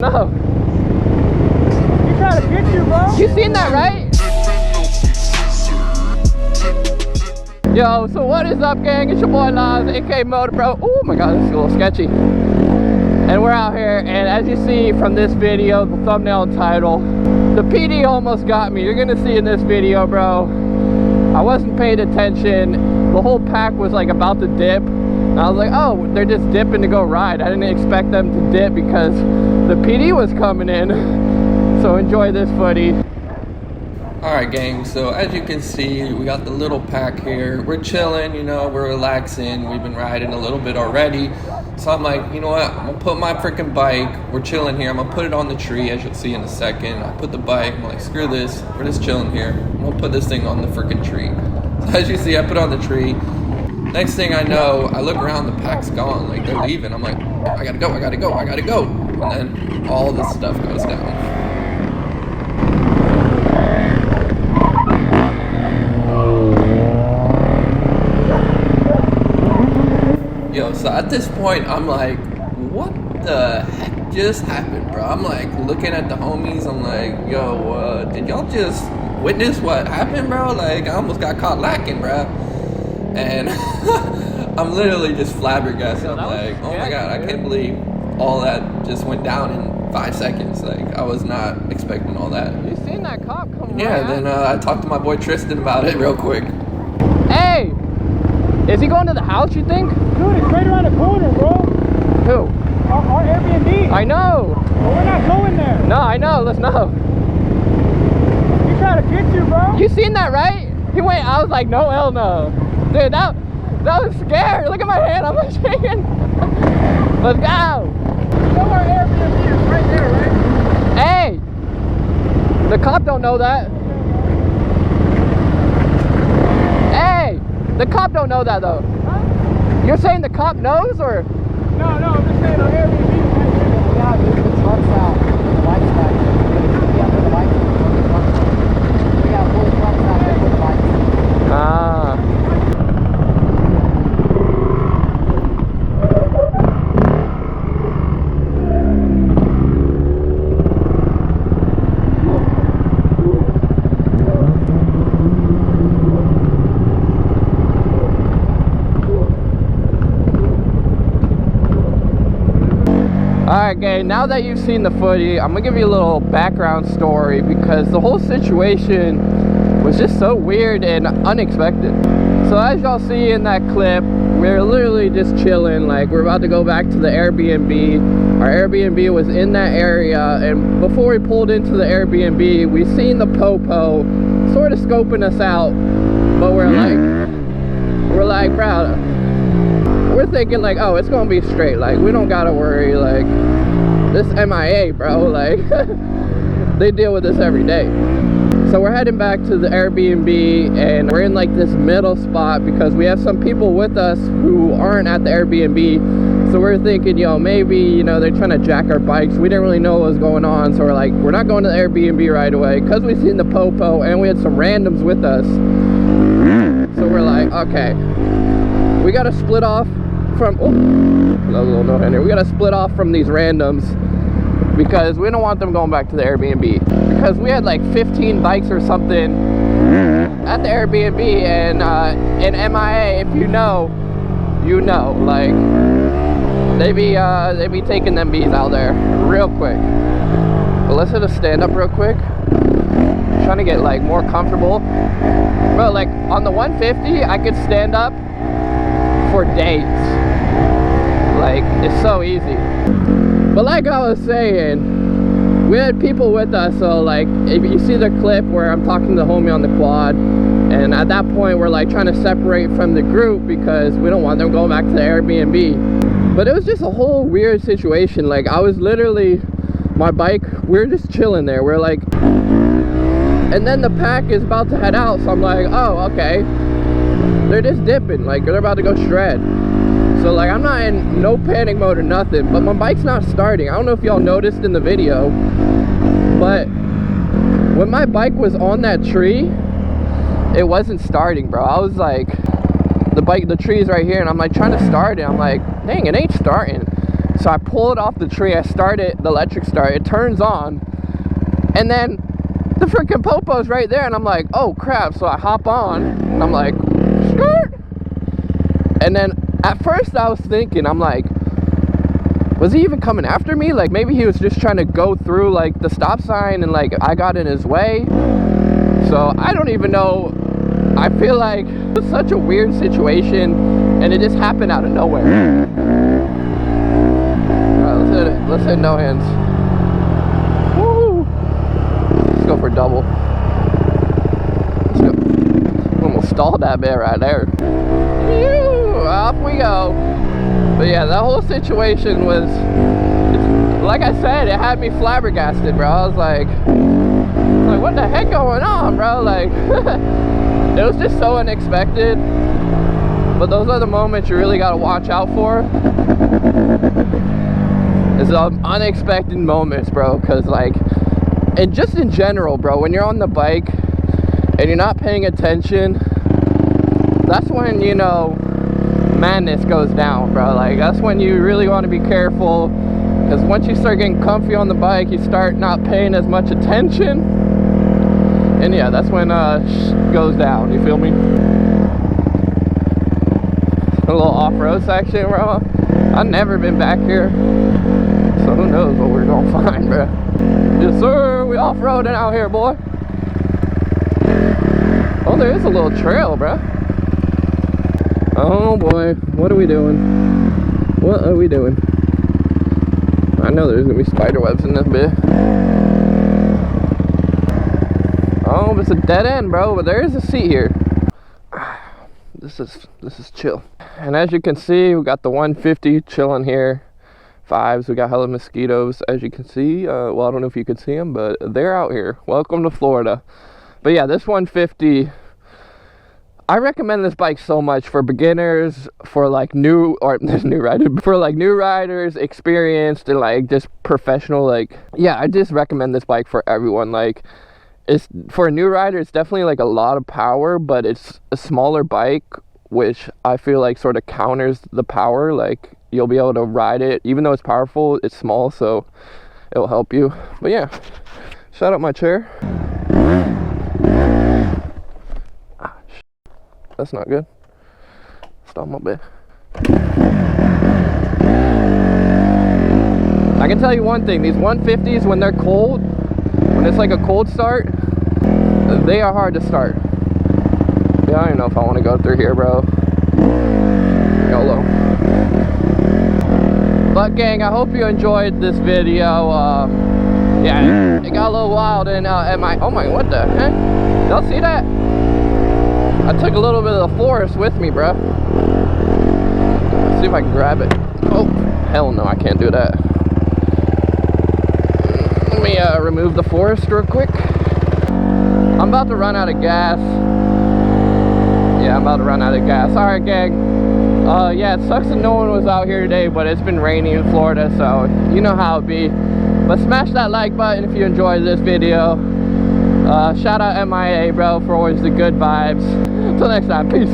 No. He trying to get you, bro. You seen that, right? Yo, so what is up, gang? It's your boy Laz, aka MotoBroo. Oh my god, this is a little sketchy. And we're out here, and as you see from this video, the thumbnail and title, the PD almost got me. You're gonna see in this video, bro, I wasn't paying attention. The whole pack was like about to dip. And I was like, oh, they're just dipping to go ride. I didn't expect them to dip because the PD was coming in. So enjoy this footy. Alright gang, so as you can see, we got the little pack here. We're chilling, you know, we're relaxing. We've been riding a little bit already. So I'm like, you know what, I'm gonna put my freaking bike, we're chilling here, I'm gonna put it on the tree, as you'll see in a second. I put the bike, I'm like, screw this, we're just chilling here. I'm gonna put this thing on the freaking tree. So as you see, I put it on the tree. Next thing I know, I look around, the pack's gone, like they're leaving. I'm like, I gotta go, I gotta go, I gotta go. And then all this stuff goes down. Yo, so at this point, I'm like, what the heck just happened, bro? I'm like looking at the homies, I'm like, yo, did y'all just witness what happened, bro? Like, I almost got caught lacking, bro. And I'm literally just flabbergasted. I'm like, oh my god, I can't believe all that just went down in 5 seconds. Like, I was not expecting all that. You seen that cop come? Yeah, then I talked to my boy Tristan about it real quick. Hey! Is he going to the house, you think? Dude, it's right around the corner, bro. Who? Our Airbnb. I know. But we're not going there. No, I know. Let's know. He's trying to get you, bro. You seen that, right? He went, I was like, no, hell no. Dude, that was scary. Look at my hand. I'm like shaking. Let's go. You know our Airbnb is right there, right? Hey! The cop don't know that. Hey! The cop don't know that, though. Huh? You're saying the cop knows, or? No, I'm just saying our Airbnb is right there. Yeah, dude, the truck's out. The bike's back there. Yeah, the bike. We got 4 trucks out there with the bikes. Ah. Alright gang, now that you've seen the footy, I'm gonna give you a little background story because the whole situation was just so weird and unexpected. So as y'all see in that clip, we're literally just chilling, like we're about to go back to the Airbnb. Our Airbnb was in that area, and before we pulled into the Airbnb, we seen the popo sort of scoping us out, but we're like, bro, we're thinking like, oh, it's gonna be straight, like we don't gotta worry, like this MIA, bro, like they deal with this every day. So we're heading back to the Airbnb, and we're in like this middle spot because we have some people with us who aren't at the Airbnb. So we're thinking, yo, maybe, you know, they're trying to jack our bikes. We didn't really know what was going on, so we're like, we're not going to the Airbnb right away because we seen the popo and we had some randoms with us. So we're like, okay, we gotta split off from, oh, that was a little no-hander. We gotta split off from these randoms because we don't want them going back to the Airbnb, because we had like 15 bikes or something at the Airbnb, and in MIA, if you know, you know, like they be taking them bees out there real quick. But let's hit a stand up real quick. Trying to get like more comfortable, bro. Like on the 150, I could stand up for days. Like, it's so easy. But like I was saying, we had people with us, so like if you see the clip where I'm talking to the homie on the quad, and at that point we're like trying to separate from the group because we don't want them going back to the Airbnb. But it was just a whole weird situation. Like, I was literally, my bike, we're just chilling there, we're like, and then the pack is about to head out, so I'm like, oh, okay, they're just dipping, like they're about to go shred. So like, I'm not in no panic mode or nothing, but my bike's not starting. I don't know if y'all noticed in the video, but when my bike was on that tree, it wasn't starting, bro. I was like, the tree's right here, and I'm like trying to start it. I'm like, dang, it ain't starting. So I pull it off the tree, I start it, the electric start, it turns on, and then the freaking popo's right there, and I'm like, oh crap. So I hop on, and I'm like, skirt. And then at first I was thinking, I'm like, was he even coming after me? Like maybe he was just trying to go through like the stop sign and like I got in his way. So I don't even know. I feel like it's such a weird situation and it just happened out of nowhere. Alright, let's hit it. Let's hit no hands. Woo! Let's go for double. Let's go. Almost stalled that bit right there. Off we go. But yeah, that whole situation was, like I said, it had me flabbergasted, bro. I was like, what the heck going on, bro? Like, it was just so unexpected. But those are the moments you really gotta watch out for. It's unexpected moments, bro. Cause like, and just in general, bro, when you're on the bike and you're not paying attention, that's when, you know, madness goes down, bro. Like that's when you really want to be careful, because once you start getting comfy on the bike, you start not paying as much attention, and yeah, that's when goes down. You feel me? A little off-road section, bro. I've never been back here, so who knows what we're gonna find, bro. Yes sir, we off-roading out here, boy. Oh, there is a little trail, bro. Oh boy, what are we doing? What are we doing? I know there's gonna be spider webs in this bit. Oh, it's a dead end, bro, but there is a seat here. This is chill. And as you can see, we got the 150 chilling here. Fives, we got hella mosquitoes, as you can see. Well, I don't know if you can see them, but they're out here. Welcome to Florida. But yeah, this 150. I recommend this bike so much for beginners, for like new riders, experienced, and like just professional. Like, yeah, I just recommend this bike for everyone. Like, it's for a new rider, it's definitely like a lot of power, but it's a smaller bike, which I feel like sort of counters the power. Like, you'll be able to ride it, even though it's powerful, it's small, so it'll help you. But yeah, shout out my chair. That's not good. Stop my bit. I can tell you one thing, these 150s, when they're cold, when it's like a cold start, they are hard to start. Yeah, I don't know if I want to go through here, bro. YOLO. But gang, I hope you enjoyed this video. Yeah, it got a little wild and at my, oh my, what the heck? Y'all see that? I took a little bit of the forest with me, bro. Let's see if I can grab it. Oh, hell no, I can't do that. Let me remove the forest real quick. I'm about to run out of gas. Yeah, I'm about to run out of gas. Alright, gang. Yeah, it sucks that no one was out here today, but it's been raining in Florida, so you know how it be. But smash that like button if you enjoyed this video. Shout out MIA, bro, for always the good vibes. Until next time, peace.